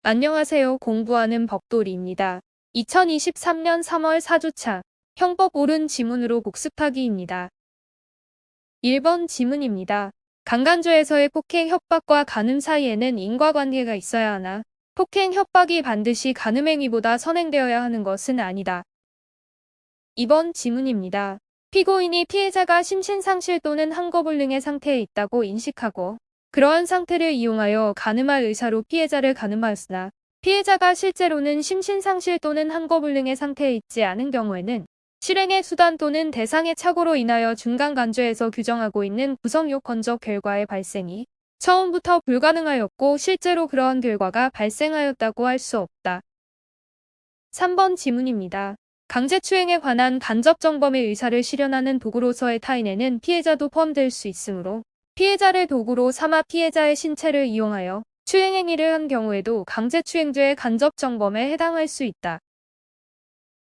안녕하세요. 공부하는 법돌이입니다. 2023년 3월 4주차 형법 옳은 지문으로 복습하기입니다. 1번 지문입니다. 강간죄에서의 폭행 협박과 간음 사이에는 인과관계가 있어야 하나 폭행 협박이 반드시 간음행위보다 선행되어야 하는 것은 아니다. 2번 지문입니다. 피고인이 피해자가 심신상실 또는 한거불능의 상태에 있다고 인식하고 그러한 상태를 이용하여 간음할 의사로 피해자를 간음하였으나 피해자가 실제로는 심신상실 또는 한거불능의 상태에 있지 않은 경우에는 실행의 수단 또는 대상의 착오로 인하여 중간간죄에서 규정하고 있는 구성요건적 결과의 발생이 처음부터 불가능하였고 실제로 그러한 결과가 발생하였다고 할 수 없다. 3번 지문입니다. 강제추행에 관한 간접정범의 의사를 실현하는 도구로서의 타인에는 피해자도 포함될 수 있으므로 피해자를 도구로 삼아 피해자의 신체를 이용하여 추행행위를 한 경우에도 강제추행죄의 간접정범에 해당할 수 있다.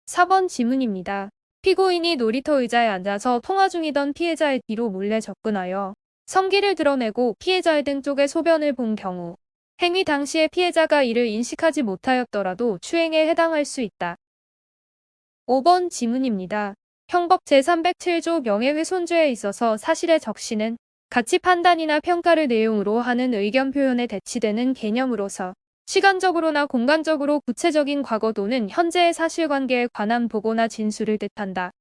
4번 지문입니다. 피고인이 놀이터 의자에 앉아서 통화 중이던 피해자의 뒤로 몰래 접근하여 성기를 드러내고 피해자의 등 쪽에 소변을 본 경우 행위 당시에 피해자가 이를 인식하지 못하였더라도 추행에 해당할 수 있다. 5번 지문입니다. 형법 제307조 명예훼손죄에 있어서 사실의 적시는 가치 판단이나 평가를 내용으로 하는 의견 표현에 대치되는 개념으로서 시간적으로나 공간적으로 구체적인 과거 또는 현재의 사실관계에 관한 보고나 진술을 뜻한다.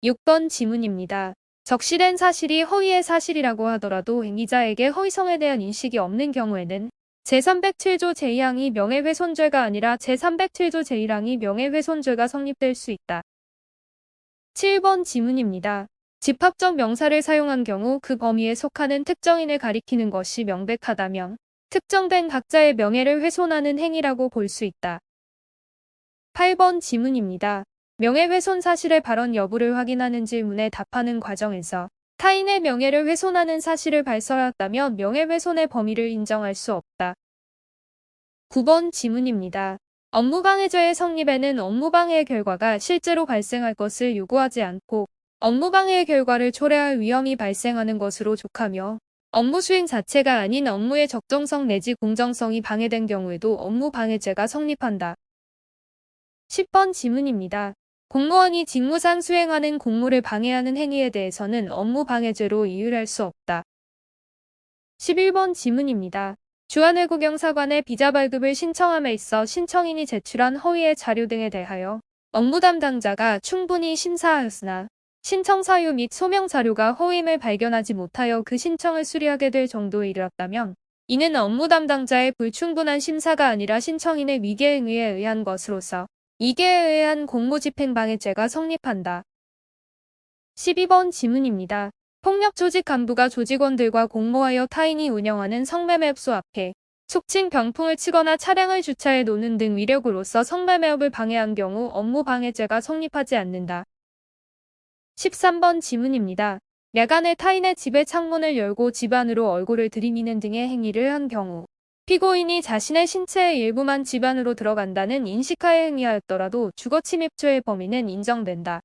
6번 지문입니다. 적시된 사실이 허위의 사실이라고 하더라도 행위자에게 허위성에 대한 인식이 없는 경우에는 제307조 제2항이 명예훼손죄가 아니라 제307조 제1항이 명예훼손죄가 성립될 수 있다. 7번 지문입니다. 집합적 명사를 사용한 경우 그 범위에 속하는 특정인을 가리키는 것이 명백하다면 특정된 각자의 명예를 훼손하는 행위라고 볼 수 있다. 8번 지문입니다. 명예훼손 사실의 발언 여부를 확인하는 질문에 답하는 과정에서 타인의 명예를 훼손하는 사실을 발설하였다면 명예훼손의 범위를 인정할 수 없다. 9번 지문입니다. 업무방해죄의 성립에는 업무방해의 결과가 실제로 발생할 것을 요구하지 않고 업무방해의 결과를 초래할 위험이 발생하는 것으로 족하며 업무 수행 자체가 아닌 업무의 적정성 내지 공정성이 방해된 경우에도 업무방해죄가 성립한다. 10번 지문입니다. 공무원이 직무상 수행하는 공무를 방해하는 행위에 대해서는 업무방해죄로 이율할 수 없다. 11번 지문입니다. 주한외국영사관에 비자 발급을 신청함에 있어 신청인이 제출한 허위의 자료 등에 대하여 업무 담당자가 충분히 심사하였으나 신청 사유 및 소명 자료가 허위임을 발견하지 못하여 그 신청을 수리하게 될 정도에 이르렀다면 이는 업무 담당자의 불충분한 심사가 아니라 신청인의 위계행위에 의한 것으로서 이계에 의한 공무집행방해죄가 성립한다. 12번 지문입니다. 폭력조직 간부가 조직원들과 공모하여 타인이 운영하는 성매매업소 앞에 촉진 병풍을 치거나 차량을 주차해 놓는 등 위력으로서 성매매업을 방해한 경우 업무방해죄가 성립하지 않는다. 13번 지문입니다. 야간에 타인의 집의 창문을 열고 집 안으로 얼굴을 들이미는 등의 행위를 한 경우 피고인이 자신의 신체의 일부만 집 안으로 들어간다는 인식하에 행위하였더라도 주거침입죄의 범위는 인정된다.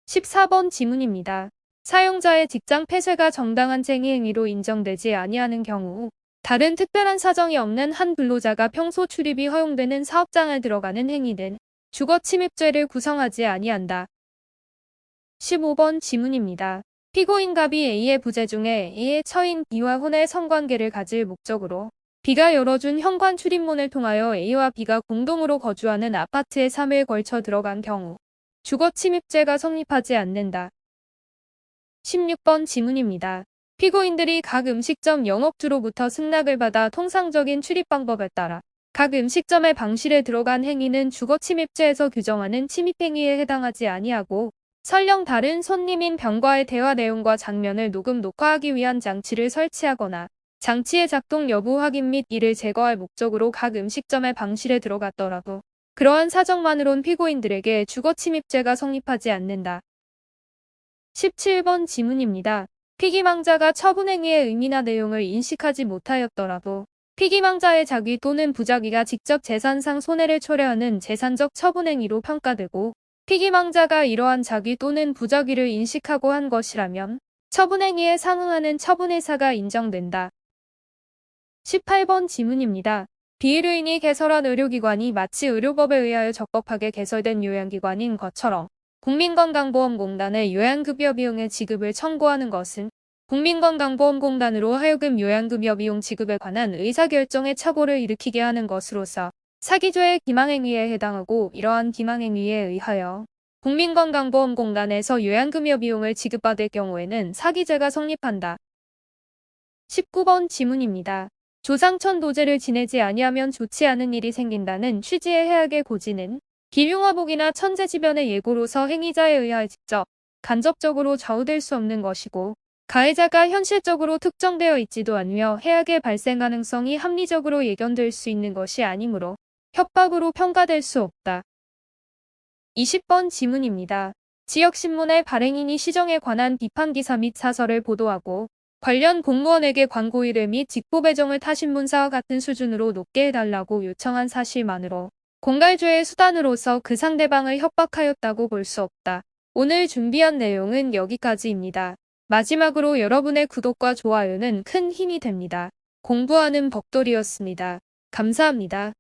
14번 지문입니다. 사용자의 직장 폐쇄가 정당한 쟁의 행위로 인정되지 아니하는 경우 다른 특별한 사정이 없는 한 근로자가 평소 출입이 허용되는 사업장에 들어가는 행위는 주거침입죄를 구성하지 아니한다. 15번 지문입니다. 피고인 갑이 A의 부재 중에 A의 처인 B와 혼의 성관계를 가질 목적으로 B가 열어준 현관 출입문을 통하여 A와 B가 공동으로 거주하는 아파트에 3일 걸쳐 들어간 경우 주거침입죄가 성립하지 않는다. 16번 지문입니다. 피고인들이 각 음식점 영업주로부터 승낙을 받아 통상적인 출입 방법에 따라 각 음식점의 방실에 들어간 행위는 주거침입죄에서 규정하는 침입행위에 해당하지 아니하고 설령 다른 손님인 병과의 대화 내용과 장면을 녹음 녹화하기 위한 장치를 설치하거나 장치의 작동 여부 확인 및 이를 제거할 목적으로 각 음식점의 방실에 들어갔더라도 그러한 사정만으론 피고인들에게 주거침입죄가 성립하지 않는다. 17번 지문입니다. 피기망자가 처분행위의 의미나 내용을 인식하지 못하였더라도 피기망자의 자기 또는 부자기가 직접 재산상 손해를 초래하는 재산적 처분행위로 평가되고 피기망자가 이러한 자기 또는 부자기를 인식하고 한 것이라면 처분행위에 상응하는 처분의사가 인정된다. 18번 지문입니다. 비의료인이 개설한 의료기관이 마치 의료법에 의하여 적법하게 개설된 요양기관인 것처럼 국민건강보험공단의 요양급여 비용의 지급을 청구하는 것은 국민건강보험공단으로 하여금 요양급여 비용 지급에 관한 의사결정에 착오를 일으키게 하는 것으로서 사기죄의 기망행위에 해당하고, 이러한 기망행위에 의하여 국민건강보험공단에서 요양급여 비용을 지급받을 경우에는 사기죄가 성립한다. 19번 지문입니다. 조상천 도제를 지내지 아니하면 좋지 않은 일이 생긴다는 취지의 해악의 고지는 기흉화복이나 천재지변의 예고로서 행위자에 의하여 직접, 간접적으로 좌우될 수 없는 것이고, 가해자가 현실적으로 특정되어 있지도 않으며 해악의 발생 가능성이 합리적으로 예견될 수 있는 것이 아니므로 협박으로 평가될 수 없다. 20번 지문입니다. 지역신문의 발행인이 시정에 관한 비판기사 및 사설을 보도하고 관련 공무원에게 광고의뢰 및 직보 배정을 타신문사와 같은 수준으로 높게 해달라고 요청한 사실만으로 공갈죄의 수단으로서 그 상대방을 협박하였다고 볼 수 없다. 오늘 준비한 내용은 여기까지입니다. 마지막으로 여러분의 구독과 좋아요는 큰 힘이 됩니다. 공부하는 벅돌이었습니다. 감사합니다.